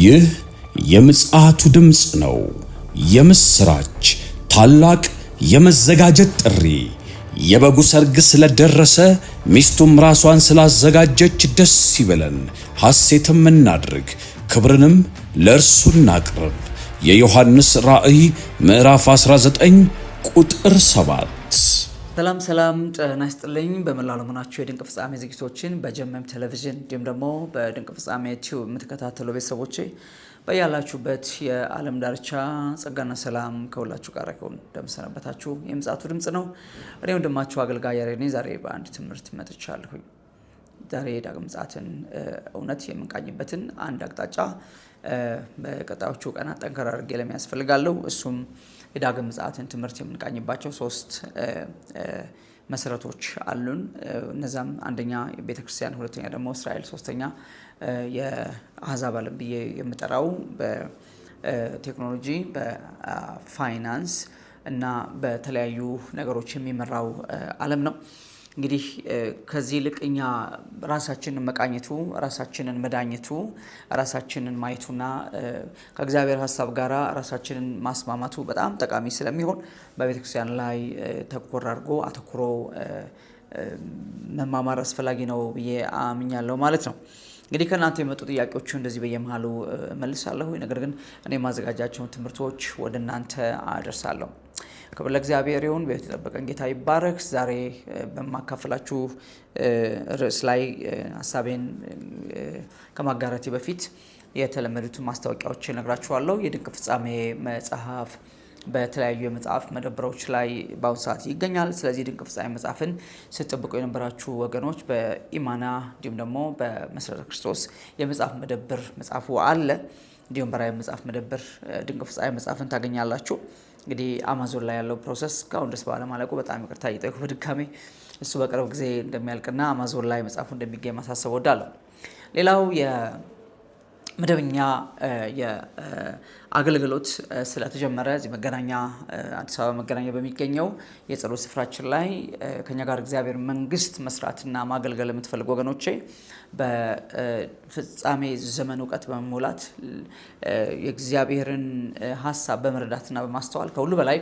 ይህ የምጽአቱ ድምጽ ነው። የምስራች ታላቅ የመዘጋጀት ጥሪ። የበጉ ሰርግ ስለደረሰ ሚስቱም ራሷን ስላዘጋጀች ደስ ይበለን፣ ሐሴትም እናድርግ፣ ክብርንም ለእርሱ እናቅርብ። የዮሐንስ ራእይ ምዕራፍ 19 ቁጥር 7። ሰላም ጤና ይስጥልኝ። በመላው ዓለም ሆናችሁ የድንቅ ፍጻሜ ዝግጅቶችን በጀመም ቴሌቪዥን እንዲሁም ደግሞ በድንቅ ፍጻሜ ቲዩብ የምትከታተሉ ቤተሰቦቼ በያላችሁበት የዓለም ዳርቻ ጸጋና ሰላም ከሁላችሁ ጋር ይሁን። እንደምሰነበታችሁ። የምጽአቱ ድምጽ ነው። እኔ ወንድማችሁ አገልጋይ ያሬድ ነኝ። ዛሬ በአንድ ትምህርት መጥቻለሁ። ዛሬ ዳግም ምጽአትን እውነት የምንቃኝበትን አንድ አቅጣጫ በቀጣዮቹ ቀናት ጠንከር አድርጌ ለሚያስፈልጋለሁ። እሱም የዳግም ምጽአትን ትምህርት የምንቃኝባቸው 3 መሰረቶች አሉን። እነዛም አንደኛ ቤተክርስቲያን፣ ሁለተኛ ደግሞ እስራኤል፣ ሶስተኛ የአሕዛብ ዓለም ብዬ የምጠራው በቴክኖሎጂ፣ በፋይናንስ እና በተለያዩ ነገሮች የሚመራው ዓለም ነው። እንግዲህ ከዚህ ልቅ እኛ ራሳችንን መቃኘቱ፣ ራሳችንን መዳኘቱ፣ ራሳችንን ማየቱና ከእግዚአብሔር ሐሳብ ጋር ራሳችንን ማስማማቱ በጣም ጠቃሚ ስለሚሆን በቤተክርስቲያን ላይ አተኩሮ መማማር አስፈላጊ ነው ብዬ አምኛለሁ ማለት ነው። እንግዲህ ከእናንተ የመጡ ጥያቄዎቹ እንደዚህ በየመሃሉ መልሳለሁ። ነገር ግን እኔ ማዘጋጃቸውን ትምህርቶች ወደ እናንተ አደርሳለሁ። ክብር ለእግዚአብሔር ይሁን። በሕይወት የጠበቀን ጌታ ይባረክ። ዛሬ በማካፈላችሁ ርዕስ ላይ ሐሳቤን ከማጋራቴ በፊት የተለመዱትን ማስታወቂያዎች እነግራችኋለሁ። የድንቅ ፍጻሜ መጽሐፍ በተለያዩ የመጽሐፍ መደብሮች ላይ በአሁኑ ሰዓት ይገኛል። ስለዚህ ድንቅ ፍጻሜ መጽሐፍን ስትጠብቁ የነበራችሁ ወገኖች በኢማና እንዲሁም ደግሞ በመሰረተ ክርስቶስ የመጽሐፍ መደብር መጽሐፉ አለ። እንዲሁም በራዕይ መጽሐፍ መደብር ድንቅ ፍጻሜ መጽሐፍን ታገኛላችሁ። እንግዲህ አማዞን ላይ ያለው ፕሮሰስ እስካሁን ድረስ ባለማለቁ በጣም ይቅርታ እየጠየኩ በድጋሚ እሱ በቅርብ ጊዜ እንደሚያልቅና አማዞን ላይ መጽሐፉ እንደሚገኝ ማሳሰብ ወዳለሁ። ሌላው መደበኛ የአገልግሎት ስለተጀመረ እዚህ መገናኛ አዲስ አበባ መገናኛ በሚገኘው የጸሎት ስፍራችን ላይ ከኛ ጋር እግዚአብሔር መንግስት መስራትና ማገልገል የምትፈልጉ ወገኖቼ በፍጻሜ ዘመን እውቀት በመሙላት የእግዚአብሔርን ሐሳብ በመረዳትና በማስተዋል ከሁሉ በላይ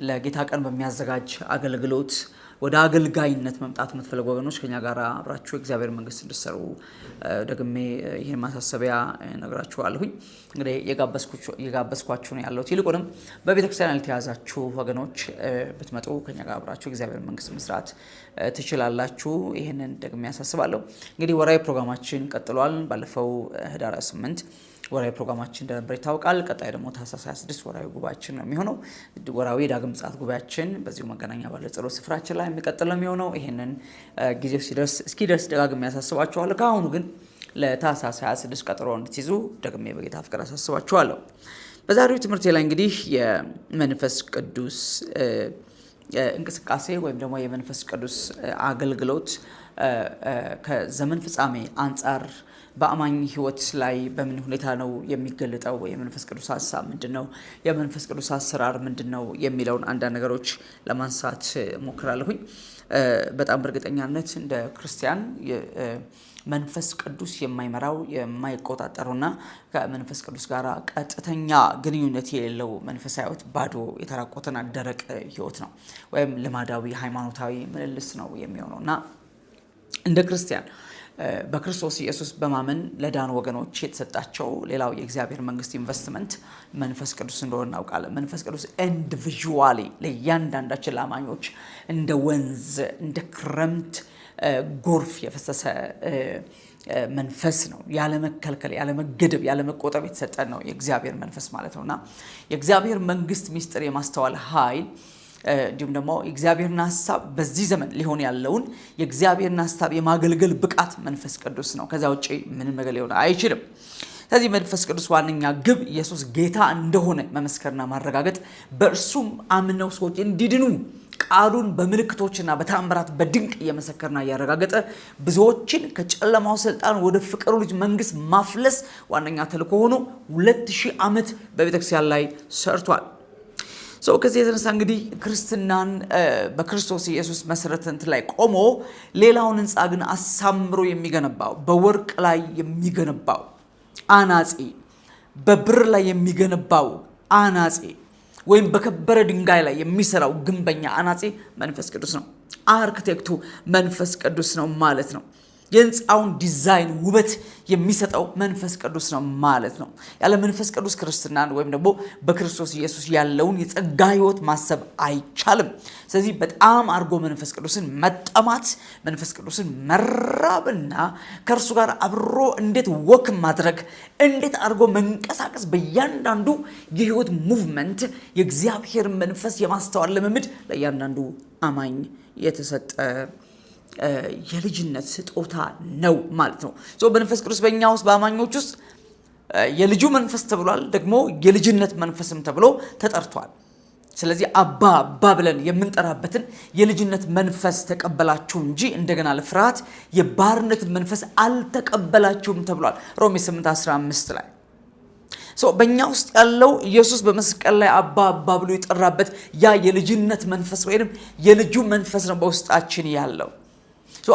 ለጌታ ቀን በሚያዘጋጅ አገልግሎት ወደ አገልጋይነት መምጣት የምትፈልጉ ወገኖች ከኛ ጋር አብራችሁ የእግዚአብሔር መንግስት እንድትሰሩ ደግሜ ይህን ማሳሰቢያ ነግራችኋለሁኝ። እንግዲህ የጋበዝኳችሁ ነው ያለሁት። ይልቁንም በቤተክርስቲያን ያልተያዛችሁ ወገኖች ብትመጡ ከኛ ጋር አብራችሁ የእግዚአብሔር መንግስት መስራት ትችላላችሁ። ይህንን ደግሜ ያሳስባለሁ። እንግዲህ ወራዊ ፕሮግራማችን ቀጥሏል። ባለፈው ህዳር 8 ወራዊ ፕሮግራማችን እንደነበር ይታወቃል። ቀጣይ ደግሞ ታህሳስ 26 ወራዊ ጉባኤያችን ነው የሚሆነው። ወራዊ ዳግም ምጽአት ጉባኤያችን በዚሁ መገናኛ ባለ ጸሎት ስፍራችን ላይ የሚቀጥል ነው የሚሆነው። ይሄንን ጊዜው እስኪደርስ ደጋግሜ ያሳስባችኋለሁ። ከአሁኑ ግን ለታህሳስ 26 ቀጠሮ እንድትይዙ ደግሜ በጌታ ፍቅር ያሳስባችኋለሁ። በዛሬው ትምህርት ላይ እንግዲህ የመንፈስ ቅዱስ እንቅስቃሴ ወይም ደግሞ የመንፈስ ቅዱስ አገልግሎት ከዘመን ፍጻሜ አንጻር በአማኝ ህይወት ላይ በምን ሁኔታ ነው የሚገለጠው? የመንፈስ ቅዱስ ሐሳብ ምንድነው? የመንፈስ ቅዱስ አሰራር ምንድነው? የሚለውን አንዳንድ ነገሮች ለማንሳት ሞክራለሁኝ። በጣም በእርግጠኛነት እንደ ክርስቲያን መንፈስ ቅዱስ የማይመራው የማይቆጣጠሩና ከመንፈስ ቅዱስ ጋር ቀጥተኛ ግንኙነት የሌለው መንፈሳዊ ህይወት ባዶ የተራቆተና ደረቅ ህይወት ነው፣ ወይም ልማዳዊ ሃይማኖታዊ ምልልስ ነው የሚሆነውና እንደ ክርስቲያን በክርስቶስ ኢየሱስ በማመን ለዳኑ ወገኖች የተሰጣቸው ሌላው የእግዚአብሔር መንግስት ኢንቨስትመንት መንፈስ ቅዱስ እንደሆነ እናውቃለን። መንፈስ ቅዱስ ኢንዲቪጁዋሊ ለእያንዳንዳችን ላማኞች እንደ ወንዝ እንደ ክረምት ጎርፍ የፈሰሰ መንፈስ ነው። ያለ መከልከል፣ ያለ መገደብ፣ ያለ መቆጠብ የተሰጠን ነው የእግዚአብሔር መንፈስ ማለት ነውና የእግዚአብሔር መንግስት ሚስጥር የማስተዋል ኃይል እንዲሁም ደግሞ የእግዚአብሔርን ሐሳብ በዚህ ዘመን ሊሆን ያለውን የእግዚአብሔርን ሐሳብ የማገልገል ብቃት መንፈስ ቅዱስ ነው። ከዛ ውጪ ምንም ነገር ሊሆን አይችልም። ስለዚህ መንፈስ ቅዱስ ዋነኛ ግብ ኢየሱስ ጌታ እንደሆነ መመስከርና ማረጋገጥ፣ በእርሱም አምነው ሰዎች እንዲድኑ ቃሉን በምልክቶችና በተአምራት በድንቅ እየመሰከርና እያረጋገጠ ብዙዎችን ከጨለማው ስልጣን ወደ ፍቅሩ ልጅ መንግስት ማፍለስ ዋነኛ ተልእኮ ሆኖ 2000 ዓመት በቤተክርስቲያን ላይ ሰርቷል። ከዚህ የተነሳ እንግዲህ ክርስትናን በክርስቶስ ኢየሱስ መሰረትነት ላይ ቆሞ ሌላውን ህንፃ ግን አሳምሮ የሚገነባው በወርቅ ላይ የሚገነባው አናጺ፣ በብር ላይ የሚገነባው አናጺ ወይም በከበረ ድንጋይ ላይ የሚሰራው ግንበኛ አናጺ መንፈስ ቅዱስ ነው። አርክቴክቱ መንፈስ ቅዱስ ነው ማለት ነው። የህንፃውን ዲዛይን ውበት የሚሰጠው መንፈስ ቅዱስ ነው ማለት ነው። ያለ መንፈስ ቅዱስ ክርስትናን ወይም ደግሞ በክርስቶስ ኢየሱስ ያለውን የጸጋ ህይወት ማሰብ አይቻልም። ስለዚህ በጣም አድርጎ መንፈስ ቅዱስን መጠማት፣ መንፈስ ቅዱስን መራብና ከእርሱ ጋር አብሮ እንዴት ወክ ማድረግ፣ እንዴት አድርጎ መንቀሳቀስ፣ በእያንዳንዱ የህይወት ሙቭመንት የእግዚአብሔር መንፈስ የማስተዋል ልምምድ ለእያንዳንዱ አማኝ የተሰጠ የልጅነት ስጦታ ነው ማለት ነው። መንፈስ ቅዱስ በእኛ ውስጥ በአማኞች ውስጥ የልጁ መንፈስ ተብሏል፣ ደግሞ የልጅነት መንፈስም ተብሎ ተጠርቷል። ስለዚህ አባ ብለን የምንጠራበትን የልጅነት መንፈስ ተቀበላችሁ እንጂ እንደገና ለፍርሃት የባርነት መንፈስ አልተቀበላችሁም ተብሏል ሮሜ 8:15 ላይ። በእኛ ውስጥ ያለው ኢየሱስ በመስቀል ላይ አባ ብሎ የጠራበት ያ የልጅነት መንፈስ ወይም የልጁ መንፈስ ነው በውስጣችን ያለው።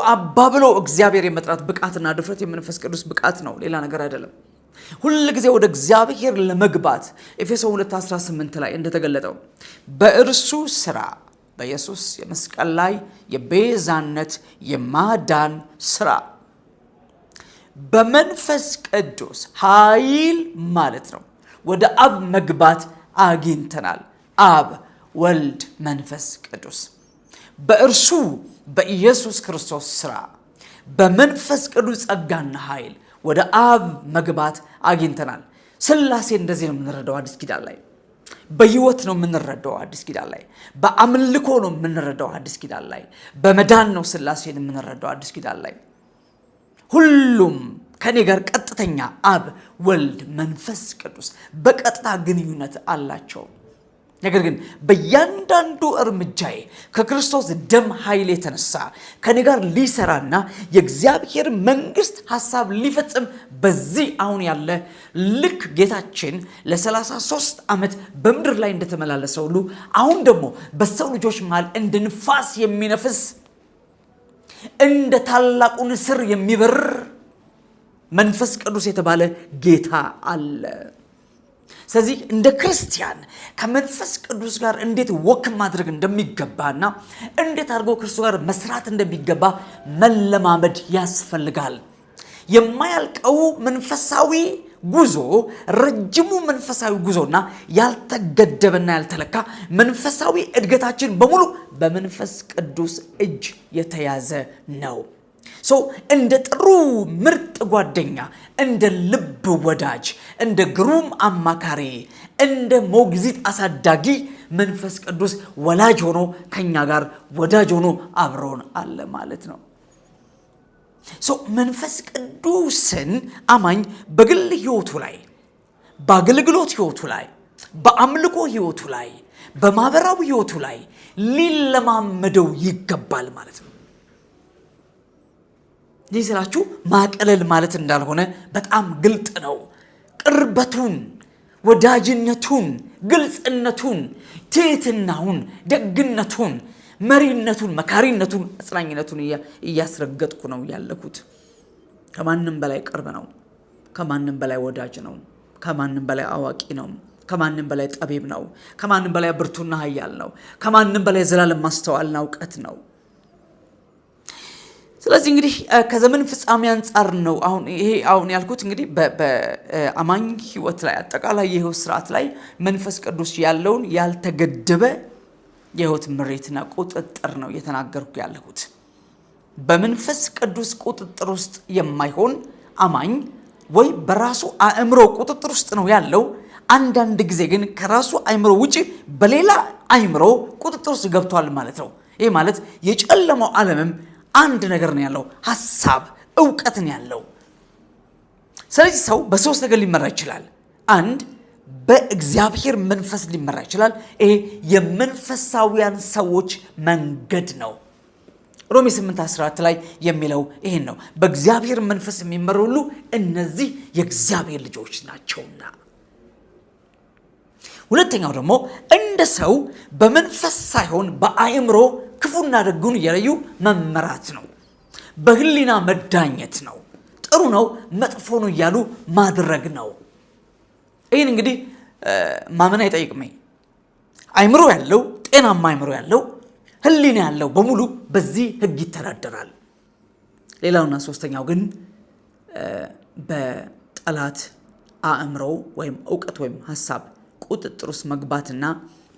አባ ብሎ እግዚአብሔር የመጥራት ብቃትና ድፍረት የመንፈስ ቅዱስ ብቃት ነው፣ ሌላ ነገር አይደለም። ሁል ጊዜ ወደ እግዚአብሔር ለመግባት ኤፌሶን 2:18 ላይ እንደተገለጠው በእርሱ ስራ በኢየሱስ የመስቀል ላይ የቤዛነት የማዳን ስራ በመንፈስ ቅዱስ ኃይል ማለት ነው ወደ አብ መግባት አግኝተናል። አብ፣ ወልድ፣ መንፈስ ቅዱስ በእርሱ በኢየሱስ ክርስቶስ ስራ በመንፈስ ቅዱስ ጸጋና ኃይል ወደ አብ መግባት አግኝተናል። ስላሴ እንደዚህ ነው የምንረዳው አዲስ ኪዳን ላይ። በህይወት ነው የምንረዳው አዲስ ኪዳን ላይ። በአምልኮ ነው የምንረዳው አዲስ ኪዳን ላይ። በመዳን ነው ስላሴን የምንረዳው አዲስ ኪዳን ላይ። ሁሉም ከኔ ጋር ቀጥተኛ አብ፣ ወልድ፣ መንፈስ ቅዱስ በቀጥታ ግንኙነት አላቸው። ነገር ግን በእያንዳንዱ እርምጃዬ ከክርስቶስ ደም ኃይል የተነሳ ከኔ ጋር ሊሰራና የእግዚአብሔር መንግስት ሐሳብ ሊፈጽም በዚህ አሁን ያለ ልክ ጌታችን ለ33 ዓመት በምድር ላይ እንደተመላለሰ ሁሉ አሁን ደግሞ በሰው ልጆች መሃል እንደ ንፋስ የሚነፍስ እንደ ታላቁ ንስር የሚበር መንፈስ ቅዱስ የተባለ ጌታ አለ። ስለዚህ እንደ ክርስቲያን ከመንፈስ ቅዱስ ጋር እንዴት ወክ ማድረግ እንደሚገባና እንዴት አድርጎ ክርስቶስ ጋር መስራት እንደሚገባ መለማመድ ያስፈልጋል። የማያልቀው መንፈሳዊ ጉዞ፣ ረጅሙ መንፈሳዊ ጉዞና ያልተገደበና ያልተለካ መንፈሳዊ እድገታችን በሙሉ በመንፈስ ቅዱስ እጅ የተያዘ ነው። እንደ ጥሩ ምርጥ ጓደኛ፣ እንደ ልብ ወዳጅ፣ እንደ ግሩም አማካሪ፣ እንደ ሞግዚት አሳዳጊ መንፈስ ቅዱስ ወላጅ ሆኖ ከኛ ጋር ወዳጅ ሆኖ አብሮን አለ ማለት ነው። መንፈስ ቅዱስን አማኝ በግል ህይወቱ ላይ፣ በአገልግሎት ህይወቱ ላይ፣ በአምልኮ ህይወቱ ላይ፣ በማህበራዊ ህይወቱ ላይ ሊለማመደው ይገባል ማለት ነው። ይህ ስላችሁ ማቀለል ማለት እንዳልሆነ በጣም ግልጥ ነው። ቅርበቱን፣ ወዳጅነቱን፣ ግልጽነቱን፣ ትህትናውን፣ ደግነቱን፣ መሪነቱን፣ መካሪነቱን፣ አጽናኝነቱን እያስረገጥኩ ነው ያለኩት። ከማንም በላይ ቅርብ ነው። ከማንም በላይ ወዳጅ ነው። ከማንም በላይ አዋቂ ነው። ከማንም በላይ ጠቢብ ነው። ከማንም በላይ ብርቱና ኃያል ነው። ከማንም በላይ ዘላለም ማስተዋልና እውቀት ነው። ስለዚህ እንግዲህ ከዘመን ፍጻሜ አንጻር ነው አሁን ያልኩት። እንግዲህ በአማኝ ህይወት ላይ አጠቃላይ የህይወት ስርዓት ላይ መንፈስ ቅዱስ ያለውን ያልተገደበ የህይወት ምሬትና ቁጥጥር ነው እየተናገርኩ ያለሁት። በመንፈስ ቅዱስ ቁጥጥር ውስጥ የማይሆን አማኝ ወይ በራሱ አእምሮ ቁጥጥር ውስጥ ነው ያለው። አንዳንድ ጊዜ ግን ከራሱ አእምሮ ውጪ በሌላ አእምሮ ቁጥጥር ውስጥ ገብቷል ማለት ነው። ይህ ማለት የጨለማው ዓለምም አንድ ነገር ነው ያለው፣ ሐሳብ፣ ዕውቀት ነው ያለው። ስለዚህ ሰው በሶስት ነገር ሊመራ ይችላል። አንድ፣ በእግዚአብሔር መንፈስ ሊመራ ይችላል። ይሄ የመንፈሳውያን ሰዎች መንገድ ነው። ሮሜ 8:14 ላይ የሚለው ይሄን ነው። በእግዚአብሔር መንፈስ የሚመሩ ሁሉ እነዚህ የእግዚአብሔር ልጆች ናቸውና። ሁለተኛው ደግሞ እንደ ሰው በመንፈስ ሳይሆን በአእምሮ ክፉና ደጉን እየለዩ መመራት ነው። በህሊና መዳኘት ነው። ጥሩ ነው መጥፎ ነው እያሉ ማድረግ ነው። ይህን እንግዲህ ማመን አይጠይቅም። አእምሮ ያለው ጤናማ አእምሮ ያለው ህሊና ያለው በሙሉ በዚህ ህግ ይተዳደራል። ሌላውና ሶስተኛው ግን በጠላት አእምሮ ወይም ዕውቀት ወይም ሐሳብ ቁጥጥር ውስጥ መግባትና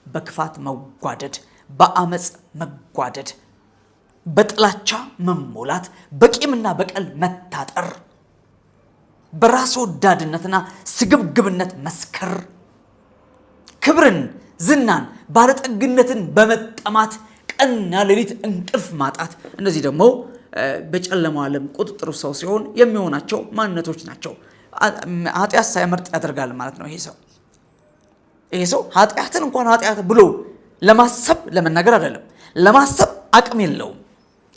በክፋት መጓደድ፣ በአመጽ መጓደድ፣ በጥላቻ መሞላት፣ በቂምና በቀል መታጠር፣ በራስ ወዳድነትና ስግብግብነት መስከር፣ ክብርን፣ ዝናን፣ ባለጠግነትን በመጠማት ቀንና ሌሊት እንቅልፍ ማጣት፣ እነዚህ ደግሞ በጨለማው ዓለም ቁጥጥር ሰው ሲሆን የሚሆናቸው ማንነቶች ናቸው። ኃጢአት ሳይመርጥ ያደርጋል ማለት ነው። ይሄ ሰው ኃጢአትን እንኳን ኃጢአት ብሎ ለማሰብ ለመናገር አይደለም ለማሰብ አቅም የለውም።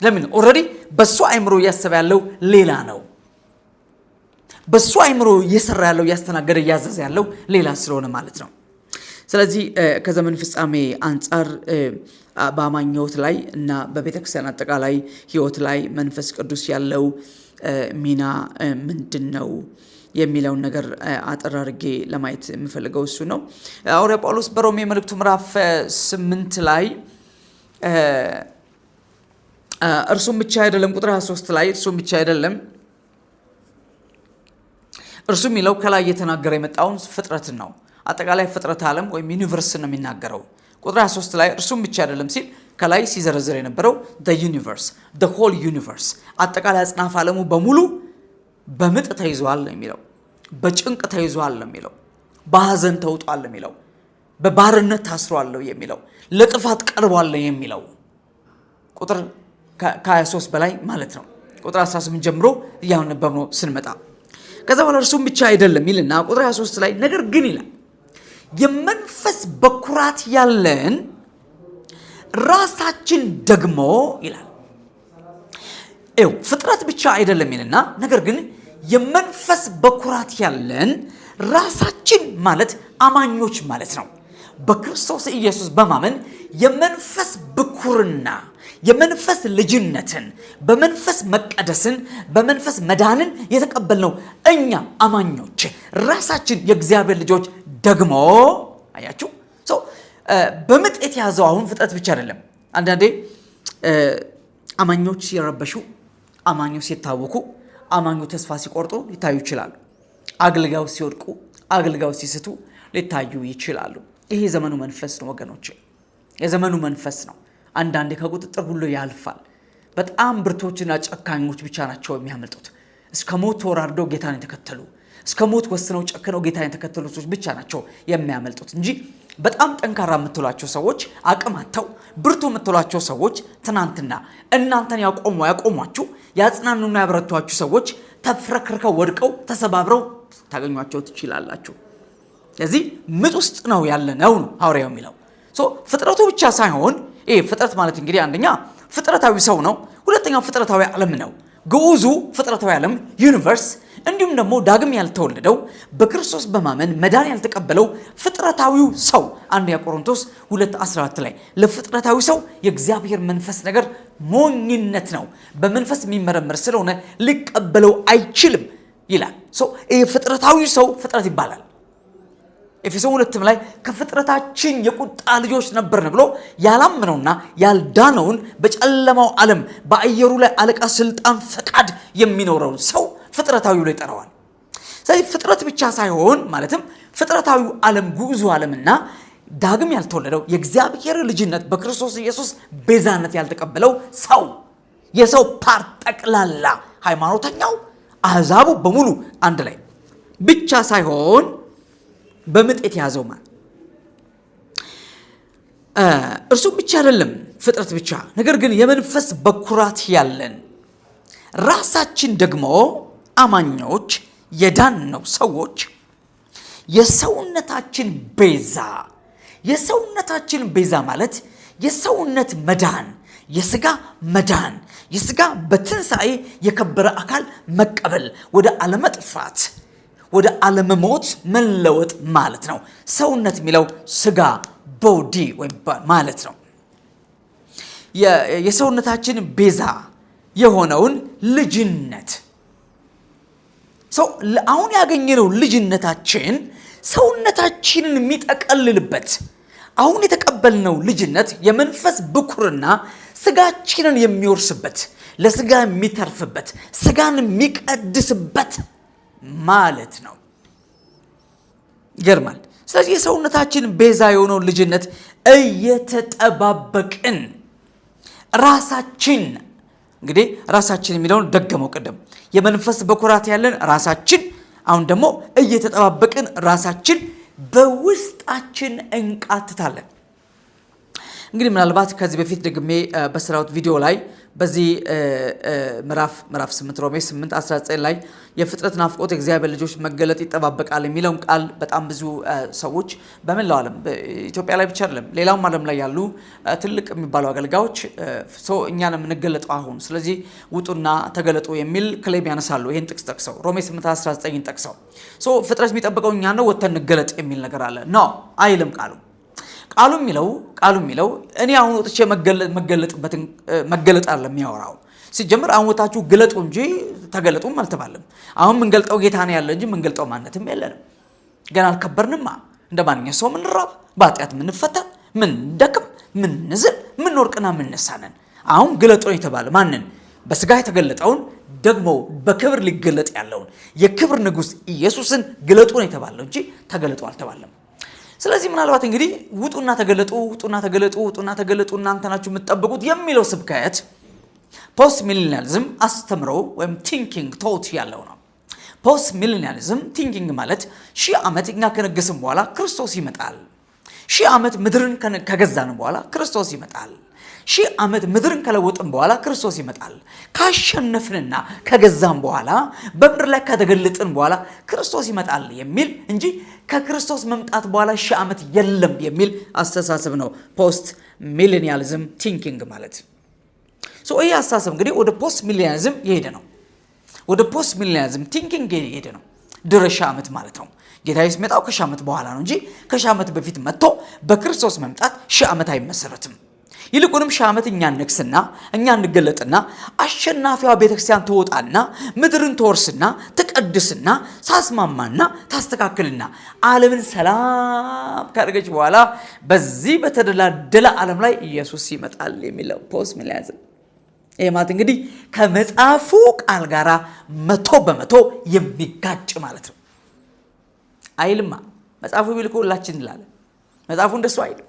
ለምን? ኦልሬዲ በሱ አእምሮ እያሰበ ያለው ሌላ ነው። በሱ አእምሮ እየሰራ ያለው እያስተናገደ እያዘዘ ያለው ሌላ ስለሆነ ማለት ነው። ስለዚህ ከዘመን ፍጻሜ አንጻር በአማኝ ሕይወት ላይ እና በቤተክርስቲያን አጠቃላይ ሕይወት ላይ መንፈስ ቅዱስ ያለው ሚና ምንድን ነው የሚለውን ነገር አጠር አድርጌ ለማየት የምፈልገው እሱ ነው። ሐዋርያው ጳውሎስ በሮሜ መልእክቱ ምዕራፍ 8 ላይ እርሱም ብቻ አይደለም፣ ቁጥር 23 ላይ እርሱም ብቻ አይደለም፣ እርሱ የሚለው ከላይ እየተናገረ የመጣውን ፍጥረትን ነው። አጠቃላይ ፍጥረት ዓለም ወይም ዩኒቨርስን ነው የሚናገረው። ቁጥር 23 ላይ እርሱም ብቻ አይደለም ሲል ከላይ ሲዘረዝር የነበረው the universe, the whole universe አጠቃላይ አጽናፈ ዓለሙ በሙሉ በምጥ ተይዟል ነው የሚለው፣ በጭንቅ ተይዟል ነው የሚለው፣ በሐዘን ተውጧል ነው የሚለው፣ በባርነት ታስሯል ነው የሚለው፣ ለጥፋት ቀርቧል ነው የሚለው። ቁጥር ከ23 በላይ ማለት ነው። ቁጥር 18 ጀምሮ እያነበብነው ስንመጣ ከዛ በኋላ እርሱም ብቻ አይደለም ይልና ቁጥር 23 ላይ ነገር ግን ይላል የመንፈስ በኩራት ያለን ራሳችን ደግሞ ይላል። ፍጥረት ብቻ አይደለም ይልና ነገር ግን የመንፈስ በኩራት ያለን ራሳችን ማለት አማኞች ማለት ነው። በክርስቶስ ኢየሱስ በማመን የመንፈስ ብኩርና የመንፈስ ልጅነትን በመንፈስ መቀደስን በመንፈስ መዳንን የተቀበልነው እኛ አማኞች ራሳችን የእግዚአብሔር ልጆች ደግሞ አያችሁ በምጥ የተያዘው አሁን ፍጥረት ብቻ አይደለም። አንዳንዴ አማኞች ሲረበሹ፣ አማኞች ሲታወኩ፣ አማኞች ተስፋ ሲቆርጡ ሊታዩ ይችላሉ። አገልጋዮች ሲወድቁ፣ አገልጋዮች ሲስቱ ሊታዩ ይችላሉ። ይሄ የዘመኑ መንፈስ ነው ወገኖች፣ የዘመኑ መንፈስ ነው። አንዳንዴ ከቁጥጥር ሁሉ ያልፋል። በጣም ብርቶችና ጨካኞች ብቻ ናቸው የሚያመልጡት። እስከ ሞት ተወራርደው ጌታን የተከተሉ፣ እስከ ሞት ወስነው ጨክነው ጌታን የተከተሉ ሰዎች ብቻ ናቸው የሚያመልጡት እንጂ በጣም ጠንካራ የምትሏቸው ሰዎች፣ አቅም አጥተው ብርቱ የምትሏቸው ሰዎች፣ ትናንትና እናንተን ያቆሟችሁ ያጽናኑና ያበረቷችሁ ሰዎች ተፍረክርከው ወድቀው ተሰባብረው ታገኟቸው ትችላላችሁ። ስለዚህ ምጥ ውስጥ ነው ያለነው ነው ሐዋርያው የሚለው። ፍጥረቱ ብቻ ሳይሆን ይሄ ፍጥረት ማለት እንግዲህ አንደኛ ፍጥረታዊ ሰው ነው፣ ሁለተኛው ፍጥረታዊ ዓለም ነው። ግዑዙ ፍጥረታዊ ዓለም ዩኒቨርስ፣ እንዲሁም ደግሞ ዳግም ያልተወለደው በክርስቶስ በማመን መዳን ያልተቀበለው ፍጥረታዊው ሰው አንደኛ ቆሮንቶስ 2:14 ላይ ለፍጥረታዊ ሰው የእግዚአብሔር መንፈስ ነገር ሞኝነት ነው፣ በመንፈስ የሚመረመር ስለሆነ ሊቀበለው አይችልም ይላል። ይሄ ፍጥረታዊ ሰው ፍጥረት ይባላል። ኤፌሶን 2 ላይ ከፍጥረታችን የቁጣ ልጆች ነበርን ብሎ ያላመነውና ያልዳነውን በጨለማው ዓለም በአየሩ ላይ አለቃ ስልጣን ፈቃድ የሚኖረውን ሰው ፍጥረታዊ ብሎ ይጠራዋል። ስለዚህ ፍጥረት ብቻ ሳይሆን ማለትም ፍጥረታዊው ዓለም ግዑዙ ዓለምና ዳግም ያልተወለደው የእግዚአብሔር ልጅነት በክርስቶስ ኢየሱስ ቤዛነት ያልተቀበለው ሰው የሰው ፓርት ጠቅላላ ሃይማኖተኛው አሕዛቡ በሙሉ አንድ ላይ ብቻ ሳይሆን በምጥ የተያዘው ማለት እርሱ ብቻ አይደለም ፍጥረት ብቻ ነገር ግን የመንፈስ በኩራት ያለን ራሳችን ደግሞ አማኞች የዳንነው ሰዎች የሰውነታችን ቤዛ ማለት የሰውነት መዳን፣ የስጋ መዳን፣ የስጋ በትንሣኤ የከበረ አካል መቀበል፣ ወደ አለመጥፋት ወደ አለመሞት መለወጥ ማለት ነው። ሰውነት የሚለው ስጋ ቦዲ ወይም ማለት ነው። የሰውነታችን ቤዛ የሆነውን ልጅነት አሁን ያገኘነው ልጅነታችን ሰውነታችንን የሚጠቀልልበት አሁን የተቀበልነው ልጅነት የመንፈስ ብኩርና ስጋችንን የሚወርስበት ለስጋ የሚተርፍበት ስጋን የሚቀድስበት ማለት ነው። ይገርማል። ስለዚህ የሰውነታችን ቤዛ የሆነውን ልጅነት እየተጠባበቅን ራሳችን እንግዲህ ራሳችን የሚለውን ደገመው ቀደም የመንፈስ በኩራት ያለን ራሳችን አሁን ደግሞ እየተጠባበቅን ራሳችን በውስጣችን እንቃትታለን። እንግዲህ ምናልባት ከዚህ በፊት ደግሜ በስራውት ቪዲዮ ላይ በዚህ ምዕራፍ 8 ሮሜ 8:19 ላይ የፍጥረት ናፍቆት የእግዚአብሔር ልጆች መገለጥ ይጠባበቃል የሚለውን ቃል በጣም ብዙ ሰዎች በመላው ዓለም በኢትዮጵያ ላይ ብቻ አይደለም ሌላውም ዓለም ላይ ያሉ ትልቅ የሚባሉ አገልጋዮች እኛን የምንገለጠው አሁን ስለዚህ ውጡና ተገለጡ የሚል ክሌም ያነሳሉ። ይሄን ጥቅስ ጠቅሰው ሮሜ 8:19 ጠቅሰው ፍጥረት የሚጠብቀው እኛ ነው ወተን እንገለጥ የሚል ነገር አለ ነው አይልም ቃሉ የሚለው እኔ አሁን ወጥቼ መገለጥበትን መገለጥ አለ የሚያወራው። ሲጀምር አሁን ወጣችሁ ግለጡ እንጂ ተገለጡም አልተባለም። አሁን ምንገልጠው ጌታ ነው ያለ እንጂ ምንገልጠው ማንነትም የለንም። ገና አልከበርንማ። እንደማንኛውም ሰው ምንራብ፣ በኃጢአት ምንፈተን፣ ምንደክም፣ ምንዝል፣ ምንወርቅና ምንነሳነን። አሁን ግለጡ ነው የተባለ ማንን? በስጋ የተገለጠውን ደግሞ በክብር ሊገለጥ ያለውን የክብር ንጉሥ ኢየሱስን ግለጡ ነው የተባለው እንጂ ተገለጡ አልተባለም። ስለዚህ ምናልባት እንግዲህ ውጡና ተገለጡ እናንተ ናችሁ የምትጠብቁት የሚለው ስብከት ፖስት ሚሊኒያሊዝም አስተምሮ ወይም ቲንኪንግ ቶት ያለው ነው። ፖስት ሚሊኒያሊዝም ቲንኪንግ ማለት 1000 ዓመት እኛ ከነገስን በኋላ ክርስቶስ ይመጣል። 1000 ዓመት ምድርን ከገዛን በኋላ ክርስቶስ ይመጣል። 1000 ዓመት ምድርን ከለወጥን በኋላ ክርስቶስ ይመጣል። ካሸነፍንና ከገዛን በኋላ በምድር ላይ ከተገለጥን በኋላ ክርስቶስ ይመጣል የሚል እንጂ ከክርስቶስ መምጣት በኋላ 1000 ዓመት የለም የሚል አስተሳሰብ ነው ፖስት ሚሊኒያሊዝም ቲንኪንግ ማለት። ይህ አስተሳሰብ እንግዲህ ወደ ፖስት ሚሊኒያሊዝም የሄደ ነው። ወደ ፖስት ሚሊኒያሊዝም ቲንኪንግ የሄደ ነው። ድረ 1000 ዓመት ማለት ነው። ጌታ ኢየሱስ መጣው ከ1000 ዓመት በኋላ ነው እንጂ ከ1000 ዓመት በፊት መጥቶ በክርስቶስ መምጣት 1000 ዓመት አይመሰረትም። ይልቁንም 1000 ዓመት እኛ ንግስና እኛ እንገለጥና አሸናፊዋ ቤተክርስቲያን ትወጣና ምድርን ትወርስና ትቀድስና ታስማማና ታስተካክልና ዓለምን ሰላም ካደረገች በኋላ በዚህ በተደላደለ ዓለም ላይ ኢየሱስ ይመጣል የሚለው ፖስት ሚሊኒያሊዝም። ይሄ ማለት እንግዲህ ከመጽሐፉ ቃል ጋራ 100% የሚጋጭ ማለት ነው። አይልማ መጽሐፉ ቢልኮ ሁላችን እንላለን። መጽሐፉ እንደሱ አይልም።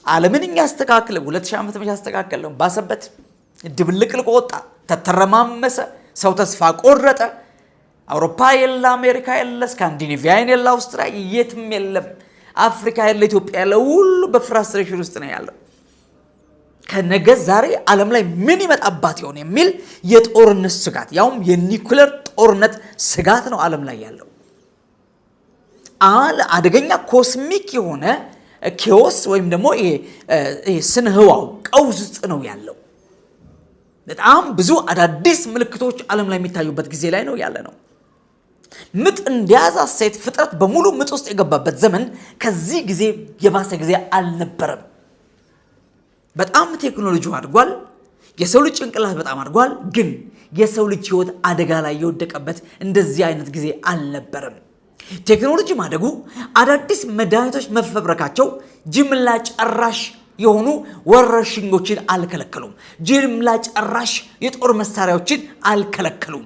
ዓለምን እኛ አስተካክለ 2000 ዓመት መቼ አስተካከለው? ባሰበት ድብልቅልቅ ወጣ፣ ተተረማመሰ፣ ሰው ተስፋ ቆረጠ። አውሮፓ የለ፣ አሜሪካ የለ፣ ስካንዲኔቪያ የለ፣ አውስትራሊያ የትም የለም፣ አፍሪካ የለ፣ ኢትዮጵያ የለ፣ ሁሉ በፍራስትሬሽን ውስጥ ነው ያለው። ከነገ ዛሬ ዓለም ላይ ምን ይመጣባት ይሆን የሚል የጦርነት ስጋት ያውም የኒኩለር ጦርነት ስጋት ነው ዓለም ላይ ያለው። አደገኛ ኮስሚክ የሆነ ኬዎስ ወይም ደግሞ ስነ ህዋው ቀውስ ውስጥ ነው ያለው። በጣም ብዙ አዳዲስ ምልክቶች ዓለም ላይ የሚታዩበት ጊዜ ላይ ነው ያለ ነው። ምጥ እንዲያዛት ሴት ፍጥረት በሙሉ ምጥ ውስጥ የገባበት ዘመን ከዚህ ጊዜ የባሰ ጊዜ አልነበረም። በጣም ቴክኖሎጂው አድጓል። የሰው ልጅ ጭንቅላት በጣም አድጓል። ግን የሰው ልጅ ህይወት አደጋ ላይ የወደቀበት እንደዚህ አይነት ጊዜ አልነበረም። ቴክኖሎጂ ማደጉ፣ አዳዲስ መድኃኒቶች መፈብረካቸው ጅምላ ጨራሽ የሆኑ ወረርሽኞችን አልከለከሉም። ጅምላ ጨራሽ የጦር መሳሪያዎችን አልከለከሉም።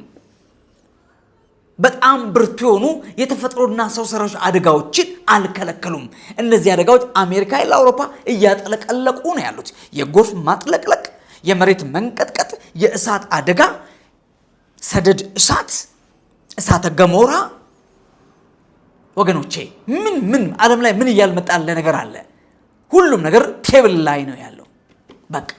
በጣም ብርቱ የሆኑ የተፈጥሮና ሰው ሰራሽ አደጋዎችን አልከለከሉም። እነዚህ አደጋዎች አሜሪካ ለአውሮፓ እያጠለቀለቁ ነው ያሉት። የጎርፍ ማጥለቅለቅ፣ የመሬት መንቀጥቀጥ፣ የእሳት አደጋ፣ ሰደድ እሳት፣ እሳተ ገሞራ። ወገኖቼ ምን ዓለም ላይ ምን እያልመጣለ ነገር አለ? ሁሉም ነገር ቴብል ላይ ነው ያለው። በቃ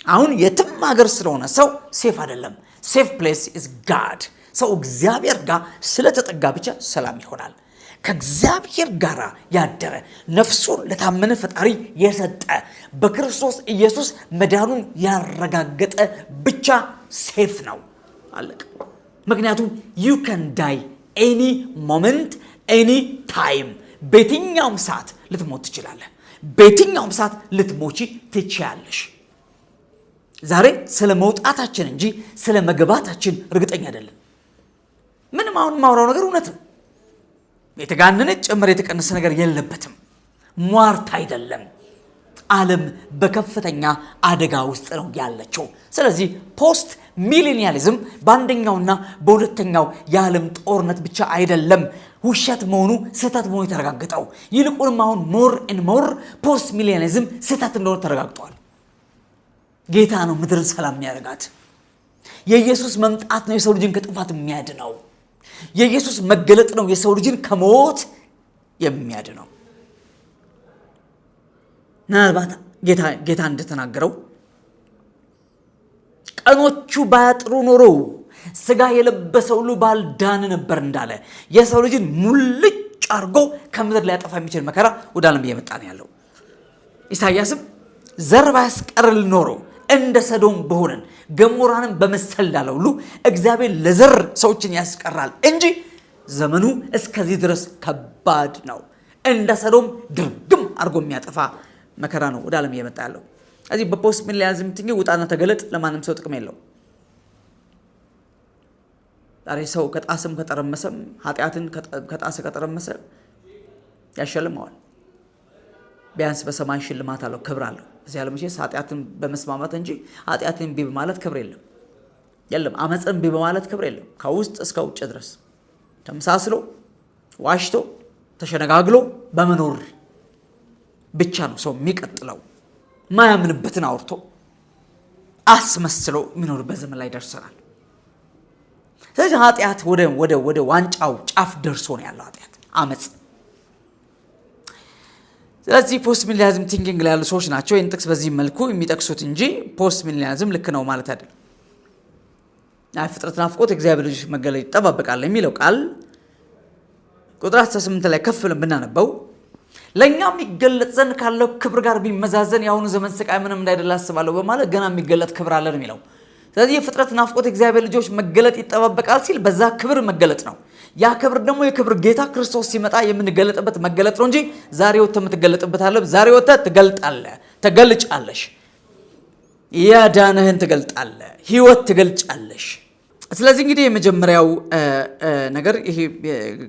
አሁን የትም ሀገር ስለሆነ ሰው ሴፍ አይደለም። ሴፍ ፕሌስ ኢዝ ጋድ። ሰው እግዚአብሔር ጋር ስለተጠጋ ብቻ ሰላም ይሆናል። ከእግዚአብሔር ጋር ያደረ ነፍሱን ለታመነ ፈጣሪ የሰጠ በክርስቶስ ኢየሱስ መዳኑን ያረጋገጠ ብቻ ሴፍ ነው። አለቀ። ምክንያቱም you can die ኤኒ ሞመንት ኤኒ ታይም በየትኛውም ሰዓት ልትሞት ትችላለህ። በየትኛውም ሰዓት ልትሞቺ ትችያለሽ። ዛሬ ስለ መውጣታችን እንጂ ስለ መግባታችን እርግጠኛ አይደለም። ምንም አሁን ማውራው ነገር እውነት ነው። የተጋነነ ጭምር የተቀነሰ ነገር የለበትም። ሟርት አይደለም። ዓለም በከፍተኛ አደጋ ውስጥ ነው ያለችው። ስለዚህ ፖስት ሚሊኒያሊዝም በአንደኛውና በሁለተኛው የዓለም ጦርነት ብቻ አይደለም ውሸት መሆኑ ስህተት መሆኑ የተረጋገጠው። ይልቁንም አሁን ሞር ኤንድ ሞር ፖስት ሚሊኒያሊዝም ስህተት እንደሆነ ተረጋግጧል። ጌታ ነው ምድርን ሰላም የሚያደርጋት። የኢየሱስ መምጣት ነው የሰው ልጅን ከጥፋት የሚያድነው። የኢየሱስ መገለጥ ነው የሰው ልጅን ከሞት የሚያድነው። ምናልባት ጌታ እንደተናገረው ቀኖቹ ባያጥሩ ኖሮ ስጋ የለበሰ ሁሉ ባልዳን ነበር እንዳለ የሰው ልጅን ሙልጭ አርጎ ከምድር ላይ ያጠፋ የሚችል መከራ ወደ ዓለም እየመጣ ነው ያለው። ኢሳይያስም ዘር ባያስቀርል ኖሮ እንደ ሰዶም በሆነን ገሞራንም በመሰል እንዳለ ሁሉ እግዚአብሔር ለዘር ሰዎችን ያስቀራል እንጂ ዘመኑ እስከዚህ ድረስ ከባድ ነው። እንደ ሰዶም ድርግም አርጎ የሚያጠፋ መከራ ነው ወደ ዓለም እየመጣ ያለው። እዚህ በፖስት ሚሊኒያሊዝም ትንሽ ውጣና ተገለጥ ለማንም ሰው ጥቅም የለው። ዛሬ ሰው ከጣሰም ከጠረመሰም ኃጢአትን ከጣሰ ከጠረመሰ ያሸልመዋል። ቢያንስ በሰማይ ሽልማት አለው፣ ክብር አለው። እዚህ ዓለም መቼስ ኃጢአትን በመስማማት እንጂ ኃጢአትን ቢብ ማለት ክብር የለም። አመፅን ቢብ ማለት ክብር የለም። ከውስጥ እስከ ውጭ ድረስ ተመሳስሎ ዋሽቶ ተሸነጋግሎ በመኖር ብቻ ነው ሰው የሚቀጥለው። ማያምንበትን አውርቶ አስመስሎ የሚኖርበት ዘመን ላይ ደርሰናል። ስለዚህ ኃጢአት ወደ ዋንጫው ጫፍ ደርሶ ነው ያለው ኃጢአት፣ አመፅ። ስለዚህ ፖስት ሚሊኒያሊዝም ቲንኪንግ ላይ ያሉ ሰዎች ናቸው ይህን ጥቅስ በዚህ መልኩ የሚጠቅሱት እንጂ ፖስት ሚሊኒያሊዝም ልክ ነው ማለት አይደለም። ፍጥረት ናፍቆት እግዚአብሔር ልጅ መገለጥ ይጠባበቃል የሚለው ቃል ቁጥር 18 ላይ ከፍ ብለን ብናነበው ለኛ የሚገለጥ ዘንድ ካለው ክብር ጋር ቢመዛዘን የአሁኑ ዘመን ስቃይ ምንም እንዳይደለ አስባለሁ በማለት ገና የሚገለጥ ክብር አለ ነው የሚለው። ስለዚህ የፍጥረት ናፍቆት እግዚአብሔር ልጆች መገለጥ ይጠባበቃል ሲል በዛ ክብር መገለጥ ነው። ያ ክብር ደግሞ የክብር ጌታ ክርስቶስ ሲመጣ የምንገለጥበት መገለጥ ነው እንጂ ዛሬ ወጥተህ የምትገለጥበት አለ። ዛሬ ወጥተህ ትገልጣለህ፣ ትገልጫለሽ፣ ያዳነህን ትገልጣለህ፣ ህይወት ትገልጫለሽ። ስለዚህ እንግዲህ የመጀመሪያው ነገር ይሄ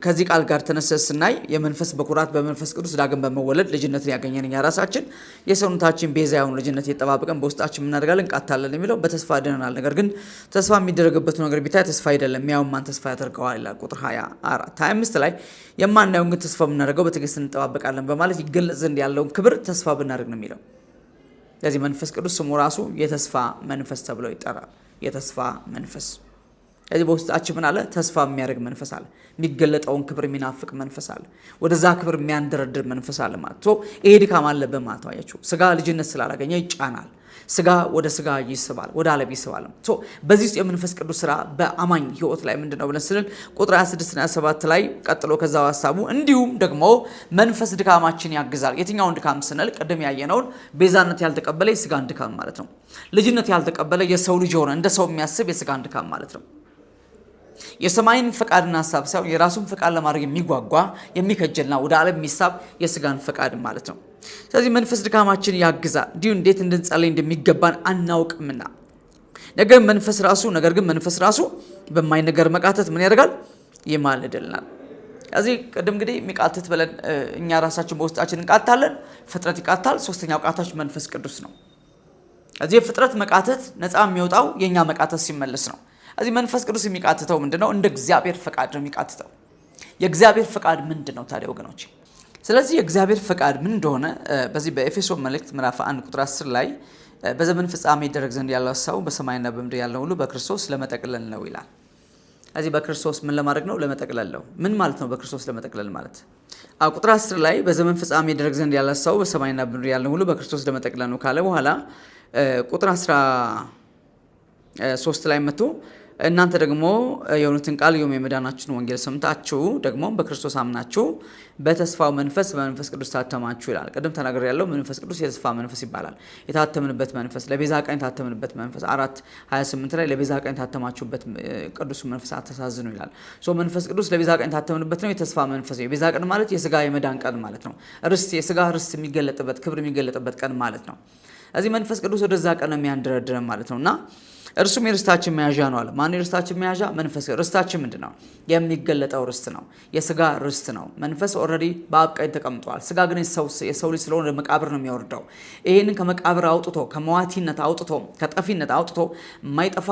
ከዚህ ቃል ጋር ተነስተን ስናይ የመንፈስ በኩራት በመንፈስ ቅዱስ ዳግም በመወለድ ልጅነትን ያገኘን እኛ ራሳችን የሰውነታችን ቤዛ የሆኑ ልጅነት እየተጠባበቀን በውስጣችን እናደርጋለን እንቃታለን የሚለው በተስፋ ድነናል። ነገር ግን ተስፋ የሚደረግበት ነገር ቢታይ ተስፋ አይደለም፣ ያው ማን ተስፋ ያደርገዋል ይላል ቁጥር 24-25 ላይ የማናየውን ግን ተስፋ የምናደርገው በትዕግስት እንጠባበቃለን በማለት ይገለጽ ዘንድ ያለውን ክብር ተስፋ ብናደርግ ነው የሚለው። ስለዚህ መንፈስ ቅዱስ ስሙ ራሱ የተስፋ መንፈስ ተብሎ ይጠራል። የተስፋ መንፈስ እዚህ በውስጣችን ምን አለ? ተስፋ የሚያደርግ መንፈስ አለ። የሚገለጠውን ክብር የሚናፍቅ መንፈስ አለ። ወደዛ ክብር የሚያንደረድር መንፈስ አለ ማለት ነው። ይሄ ድካም አለበት ማለት ነው። አያችሁ፣ ስጋ ልጅነት ስላላገኘ ይጫናል። ስጋ ወደ ስጋ ይስባል፣ ወደ ዓለም ይስባል። በዚህ ውስጥ የመንፈስ ቅዱስ ስራ በአማኝ ህይወት ላይ ምንድነው ብለን ስንል ቁጥር 26 እና 27 ላይ ቀጥሎ ከዛው ሐሳቡ እንዲሁም ደግሞ መንፈስ ድካማችን ያግዛል። የትኛውን ድካም ስንል ቅድም ያየነውን ቤዛነት ያልተቀበለ የስጋን ድካም ማለት ነው። ልጅነት ያልተቀበለ የሰው ልጅ ሆነ እንደ ሰው የሚያስብ የስጋን ድካም ማለት ነው። የሰማይን ፈቃድና ሐሳብ ሳይሆን የራሱን ፈቃድ ለማድረግ የሚጓጓ የሚከጀልና ወደ ዓለም የሚሳብ የስጋን ፈቃድ ማለት ነው። ስለዚህ መንፈስ ድካማችን ያግዛል። እንዲሁ እንዴት እንድንጸልይ እንደሚገባን አናውቅምና ነገር ግን መንፈስ ራሱ በማይነገር መቃተት ምን ያደርጋል? ይማልድልናል። ስለዚህ ቅድም እንግዲህ የሚቃተት ብለን እኛ ራሳችን በውስጣችን እንቃታለን። ፍጥረት ይቃታል። ሶስተኛው ቃታች መንፈስ ቅዱስ ነው። ስለዚህ የፍጥረት መቃተት ነፃ የሚወጣው የኛ መቃተት ሲመለስ ነው። እዚህ መንፈስ ቅዱስ የሚቃትተው ምንድነው? እንደ እግዚአብሔር ፈቃድ ነው የሚቃትተው። የእግዚአብሔር ፈቃድ ምንድነው ታዲያ ወገኖች? ስለዚህ የእግዚአብሔር ፈቃድ ምን እንደሆነ በዚህ በኤፌሶን መልእክት ምዕራፍ 1 ቁጥር 10 ላይ በዘመን ፍጻሜ ይደረግ ዘንድ ያለው ሐሳቡ በሰማይና በምድር ያለው ሁሉ በክርስቶስ ለመጠቅለል ነው ይላል። እዚህ በክርስቶስ ምን ለማድረግ ነው? ለመጠቅለል ነው። ምን ማለት ነው በክርስቶስ ለመጠቅለል ማለት? ቁጥር 10 ላይ በዘመን ፍጻሜ ይደረግ ዘንድ ያለው ሐሳቡ በሰማይና በምድር ያለው ሁሉ በክርስቶስ ለመጠቅለል ነው ካለ በኋላ ቁጥር 13 ላይ መጥቶ እናንተ ደግሞ የእውነትን ቃል ይሁን የመዳናችሁን ወንጌል ሰምታችሁ ደግሞ በክርስቶስ አምናችሁ በተስፋው መንፈስ በመንፈስ ቅዱስ ታተማችሁ ይላል። ቅድም ተናገር ያለው መንፈስ ቅዱስ የተስፋ መንፈስ ይባላል። የታተምንበት መንፈስ ለቤዛ ቀን የታተምንበት መንፈስ 4:28 ላይ ለቤዛ ቀን የታተማችሁበት ቅዱስ መንፈስ አታሳዝኑ ይላል። መንፈስ ቅዱስ ለቤዛ ቀን የታተምንበት ነው። የተስፋ መንፈስ የቤዛ ቀን ማለት የስጋ የመዳን ቀን ማለት ነው። ርስት የስጋ ርስት የሚገለጥበት ክብር የሚገለጥበት ቀን ማለት ነው። እዚህ መንፈስ ቅዱስ ወደዛ ቀን የሚያንደረድረን ማለት ነውና እርሱም የርስታችን መያዣ ነው አለ። ማን የርስታችን መያዣ? መንፈስ። ርስታችን ምንድነው? የሚገለጠው ርስት ነው። የስጋ ርስት ነው። መንፈስ ኦልሬዲ በአብ ቀኝ ተቀምጧል። ስጋ ግን የሰው ልጅ ስለሆነ መቃብር ነው የሚያወርደው። ይሄንን ከመቃብር አውጥቶ ከመዋቲነት አውጥቶ ከጠፊነት አውጥቶ የማይጠፋ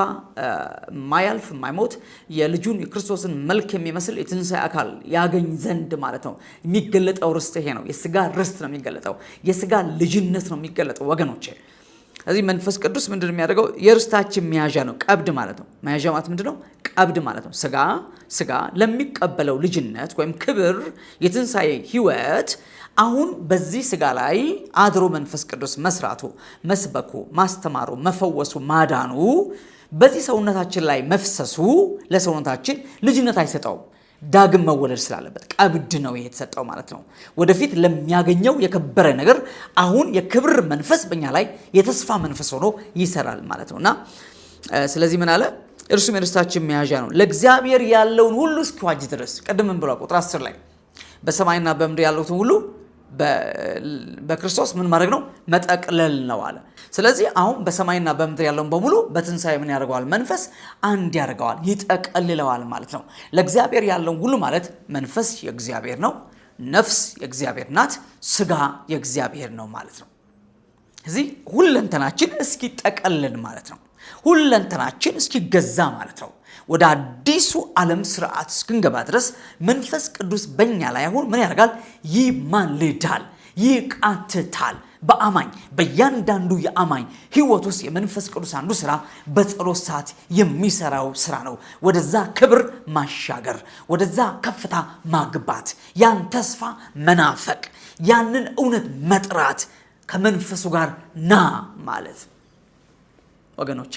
የማያልፍ የማይሞት የልጁን የክርስቶስን መልክ የሚመስል የትንሣኤ አካል ያገኝ ዘንድ ማለት ነው። የሚገለጠው ርስት ይሄ ነው። የስጋ ርስት ነው የሚገለጠው። የስጋ ልጅነት ነው የሚገለጠው ወገኖቼ። እዚህ መንፈስ ቅዱስ ምንድነው የሚያደርገው? የርስታችን መያዣ ነው። ቀብድ ማለት ነው። መያዣ ማለት ምንድነው? ቀብድ ማለት ነው። ስጋ ለሚቀበለው ልጅነት ወይም ክብር የትንሣኤ ህይወት አሁን በዚህ ስጋ ላይ አድሮ መንፈስ ቅዱስ መስራቱ፣ መስበኩ፣ ማስተማሩ፣ መፈወሱ፣ ማዳኑ በዚህ ሰውነታችን ላይ መፍሰሱ ለሰውነታችን ልጅነት አይሰጠውም። ዳግም መወለድ ስላለበት ቀብድ ነው ይሄ የተሰጠው ማለት ነው። ወደፊት ለሚያገኘው የከበረ ነገር አሁን የክብር መንፈስ በእኛ ላይ የተስፋ መንፈስ ሆኖ ይሰራል ማለት ነውና ስለዚህ ምን አለ? እርሱም የርስታችን መያዣ ነው ለእግዚአብሔር ያለውን ሁሉ እስኪዋጅ ድረስ። ቅድም ምን ብሏል? ቁጥር 10 ላይ በሰማይና በምድር ያሉትን ሁሉ በክርስቶስ ምን ማድረግ ነው? መጠቅለል ነው አለ። ስለዚህ አሁን በሰማይና በምድር ያለውን በሙሉ በትንሣኤ ምን ያደርገዋል? መንፈስ አንድ ያደርገዋል፣ ይጠቀልለዋል ማለት ነው። ለእግዚአብሔር ያለውን ሁሉ ማለት መንፈስ የእግዚአብሔር ነው፣ ነፍስ የእግዚአብሔር ናት፣ ስጋ የእግዚአብሔር ነው ማለት ነው። እዚህ ሁለንተናችን እስኪጠቀልል ማለት ነው። ሁለንተናችን እስኪገዛ ማለት ነው። ወደ አዲሱ ዓለም ስርዓት እስክንገባ ድረስ መንፈስ ቅዱስ በእኛ ላይ አሁን ምን ያደርጋል? ይማልዳል፣ ይቃትታል። በአማኝ በእያንዳንዱ የአማኝ ህይወት ውስጥ የመንፈስ ቅዱስ አንዱ ስራ በጸሎት ሰዓት የሚሰራው ስራ ነው። ወደዛ ክብር ማሻገር፣ ወደዛ ከፍታ ማግባት፣ ያን ተስፋ መናፈቅ፣ ያንን እውነት መጥራት፣ ከመንፈሱ ጋር ና ማለት ወገኖቼ።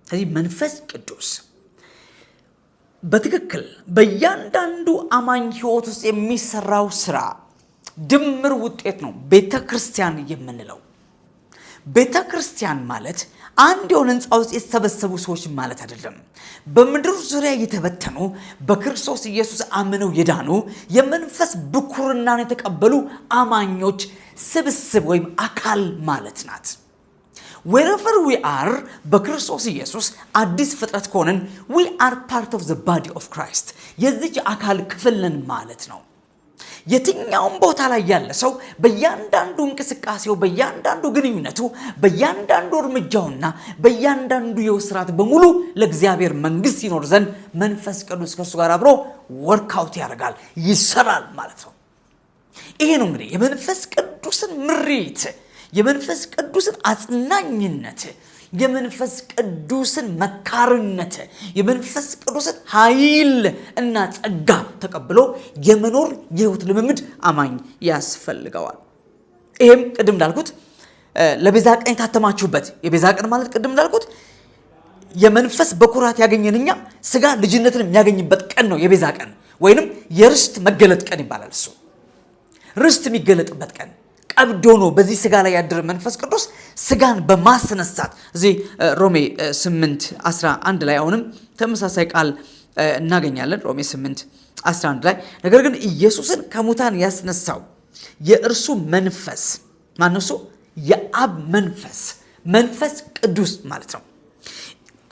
ስለዚህ መንፈስ ቅዱስ በትክክል በእያንዳንዱ አማኝ ህይወት ውስጥ የሚሰራው ስራ ድምር ውጤት ነው ቤተ ክርስቲያን የምንለው። ቤተ ክርስቲያን ማለት አንድ የሆነ ህንፃ ውስጥ የተሰበሰቡ ሰዎች ማለት አይደለም። በምድር ዙሪያ የተበተኑ በክርስቶስ ኢየሱስ አምነው የዳኑ የመንፈስ ብኩርናን የተቀበሉ አማኞች ስብስብ ወይም አካል ማለት ናት። wherever we are በክርስቶስ ኢየሱስ አዲስ ፍጥረት ከሆነን we are part of the body of Christ የዚህ አካል ክፍል ነን ማለት ነው። የትኛውም ቦታ ላይ ያለ ሰው በእያንዳንዱ እንቅስቃሴው፣ በእያንዳንዱ ግንኙነቱ፣ በእያንዳንዱ እርምጃውና በእያንዳንዱ የውስራት በሙሉ ለእግዚአብሔር መንግስት ይኖር ዘንድ መንፈስ ቅዱስ ከእሱ ጋር አብሮ ወርክአውት ያደርጋል፣ ይሰራል ማለት ነው። ይሄ ነው እንግዲህ የመንፈስ ቅዱስን ምሪት፣ የመንፈስ ቅዱስን አጽናኝነት፣ የመንፈስ ቅዱስን መካርነት፣ የመንፈስ ቅዱስን ኃይል እና ጸጋ ተቀብሎ የመኖር የህይወት ልምምድ አማኝ ያስፈልገዋል። ይሄም ቅድም እንዳልኩት ለቤዛ ቀን ታተማችሁበት። የቤዛ ቀን ማለት ቅድም እንዳልኩት የመንፈስ በኩራት ያገኘንኛ ስጋ ልጅነትን የሚያገኝበት ቀን ነው የቤዛ ቀን፣ ወይንም የርስት መገለጥ ቀን ይባላል። እሱ ርስት የሚገለጥበት ቀን ቀብዶ ነው። በዚህ ስጋ ላይ ያደረ መንፈስ ቅዱስ ስጋን በማስነሳት እዚህ ሮሜ 8:11 ላይ አሁንም ተመሳሳይ ቃል እናገኛለን። ሮሜ 8:11 ላይ ነገር ግን ኢየሱስን ከሙታን ያስነሳው የእርሱ መንፈስ ማነሱ? የአብ መንፈስ ቅዱስ ማለት ነው።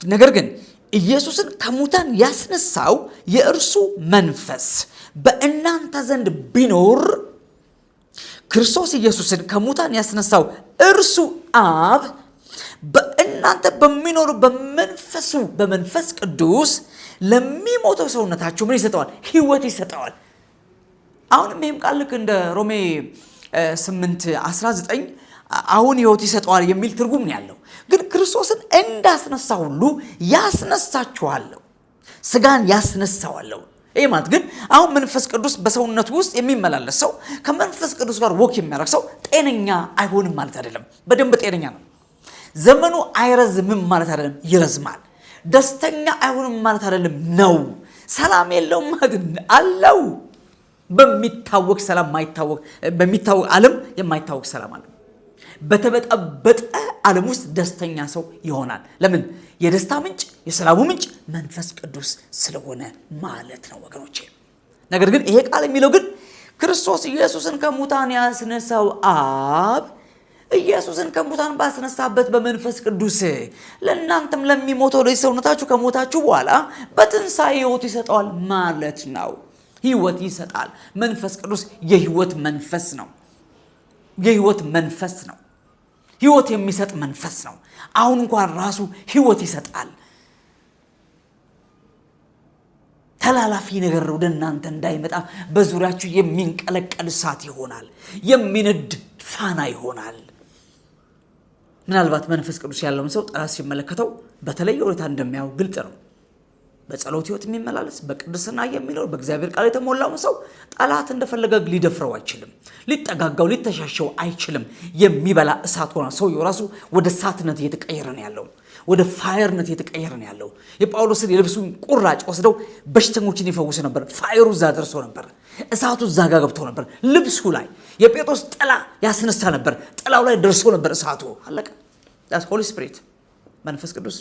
ነገር ግን ኢየሱስን ከሙታን ያስነሳው የእርሱ መንፈስ በእናንተ ዘንድ ቢኖር ክርስቶስ ኢየሱስን ከሙታን ያስነሳው እርሱ አብ በእናንተ በሚኖር በመንፈስ ቅዱስ ለሚሞተው ሰውነታችሁ ምን ይሰጠዋል? ሕይወት ይሰጠዋል። አሁንም ይህም ቃል ልክ እንደ ሮሜ 8:19 አሁን ሕይወት ይሰጠዋል የሚል ትርጉም ነው ያለው። ግን ክርስቶስን እንዳስነሳ ሁሉ ያስነሳችኋለሁ፣ ስጋን ያስነሳዋለሁ። ይሄ ማለት ግን አሁን መንፈስ ቅዱስ በሰውነቱ ውስጥ የሚመላለስ ሰው ከመንፈስ ቅዱስ ጋር ወክ የሚያደርግ ሰው ጤነኛ አይሆንም ማለት አይደለም። በደንብ ጤነኛ ነው። ዘመኑ አይረዝምም ማለት አይደለም፣ ይረዝማል። ደስተኛ አይሆንም ማለት አይደለም ነው። ሰላም የለውም ማለት አለው። በሚታወቅ ሰላም ማይታወቅ በሚታወቅ ዓለም የማይታወቅ ሰላም አለ። በተበጠበጠ ዓለም ውስጥ ደስተኛ ሰው ይሆናል። ለምን? የደስታ ምንጭ የሰላሙ ምንጭ መንፈስ ቅዱስ ስለሆነ ማለት ነው ወገኖቼ። ነገር ግን ይሄ ቃል የሚለው ግን ክርስቶስ ኢየሱስን ከሙታን ያስነሳው አብ ኢየሱስን ከሙታን ባስነሳበት በመንፈስ ቅዱስ ለእናንተም ለሚሞተው ለሰውነታችሁ ከሞታችሁ በኋላ በትንሣኤ ሕይወት ይሰጣል ማለት ነው። ሕይወት ይሰጣል። መንፈስ ቅዱስ የሕይወት መንፈስ ነው። የሕይወት መንፈስ ነው። ሕይወት የሚሰጥ መንፈስ ነው። አሁን እንኳን ራሱ ሕይወት ይሰጣል። ተላላፊ ነገር ወደ እናንተ እንዳይመጣ በዙሪያችሁ የሚንቀለቀል እሳት ይሆናል። የሚነድ ፋና ይሆናል። ምናልባት መንፈስ ቅዱስ ያለውን ሰው ጠላት ሲመለከተው በተለየ ሁኔታ እንደሚያው ግልጽ ነው። በጸሎት ሕይወት የሚመላለስ በቅድስና የሚኖር በእግዚአብሔር ቃል የተሞላው ሰው ጠላት እንደፈለገ ሊደፍረው አይችልም። ሊጠጋጋው ሊተሻሸው አይችልም። የሚበላ እሳት ሆኗል። ሰው ራሱ ወደ እሳትነት እየተቀየረ ነው ያለው። ወደ ፋየርነት እየተቀየረ ነው ያለው። የጳውሎስን የልብሱን ቁራጭ ወስደው በሽተኞችን ይፈውስ ነበር። ፋየሩ እዛ ደርሶ ነበር። እሳቱ እዛ ጋር ገብቶ ነበር። ልብሱ ላይ የጴጥሮስ ጥላ ያስነሳ ነበር። ጥላው ላይ ደርሶ ነበር እሳቱ። አለቀ። ዳስ ሆሊ ስፒሪት መንፈስ ቅዱስ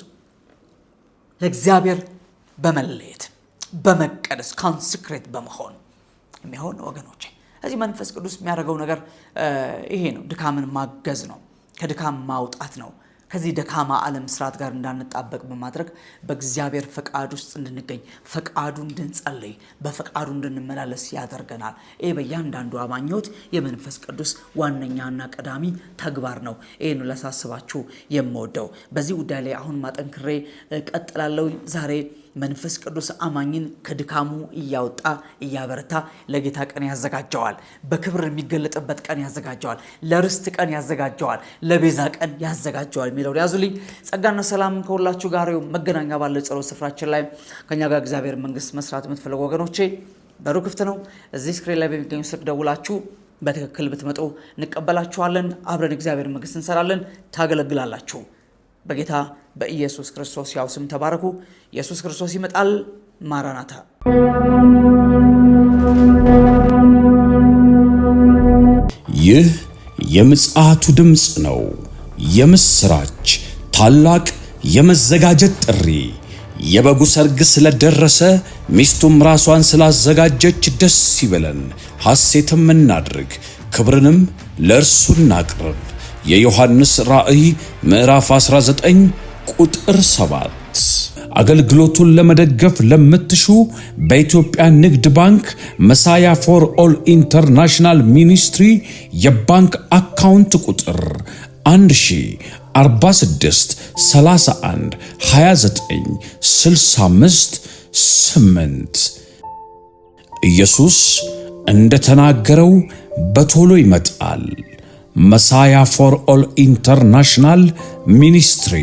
ለእግዚአብሔር በመለየት በመቀደስ ኮንሰክሬት በመሆን የሚሆን ወገኖቼ። እዚህ መንፈስ ቅዱስ የሚያደርገው ነገር ይሄ ነው። ድካምን ማገዝ ነው። ከድካም ማውጣት ነው። ከዚህ ደካማ ዓለም ስርዓት ጋር እንዳንጣበቅ በማድረግ በእግዚአብሔር ፈቃድ ውስጥ እንድንገኝ ፈቃዱ እንድንጸልይ በፈቃዱ እንድንመላለስ ያደርገናል። ይሄ በእያንዳንዱ አማኝ ሕይወት የመንፈስ ቅዱስ ዋነኛና ቀዳሚ ተግባር ነው። ይሄን ላሳስባችሁ የምወደው በዚህ ጉዳይ ላይ አሁን ማጠንክሬ ቀጥላለሁ። ዛሬ መንፈስ ቅዱስ አማኝን ከድካሙ እያወጣ እያበረታ ለጌታ ቀን ያዘጋጀዋል። በክብር የሚገለጥበት ቀን ያዘጋጀዋል። ለርስት ቀን ያዘጋጀዋል። ለቤዛ ቀን ያዘጋጀዋል የሚለው ያዙልኝ። ጸጋና ሰላም ከሁላችሁ ጋር ይሁን። መገናኛ ባለው ጸሎት ስፍራችን ላይ ከኛ ጋር እግዚአብሔር መንግስት መስራት የምትፈልጉ ወገኖቼ በሩ ክፍት ነው። እዚህ ስክሪን ላይ በሚገኙ ስልክ ደውላችሁ በትክክል ብትመጡ እንቀበላችኋለን። አብረን እግዚአብሔር መንግስት እንሰራለን። ታገለግላላችሁ። በጌታ በኢየሱስ ክርስቶስ ያው ስም ተባረኩ። ኢየሱስ ክርስቶስ ይመጣል። ማራናታ። ይህ የምጽአቱ ድምጽ ነው። የምስራች ታላቅ የመዘጋጀት ጥሪ። የበጉ ሰርግ ስለደረሰ ሚስቱም ራሷን ስላዘጋጀች ደስ ይበለን፣ ሐሴትም እናድርግ፣ ክብርንም ለእርሱ እናቅርብ። የዮሐንስ ራእይ ምዕራፍ 19 ቁጥር 7። አገልግሎቱን ለመደገፍ ለምትሹ በኢትዮጵያ ንግድ ባንክ መሳያ ፎር ኦል ኢንተርናሽናል ሚኒስትሪ የባንክ አካውንት ቁጥር 1046 31 29 65 8። ኢየሱስ እንደተናገረው በቶሎ ይመጣል። መሳያ ፎር ኦል ኢንተርናሽናል ሚኒስትሪ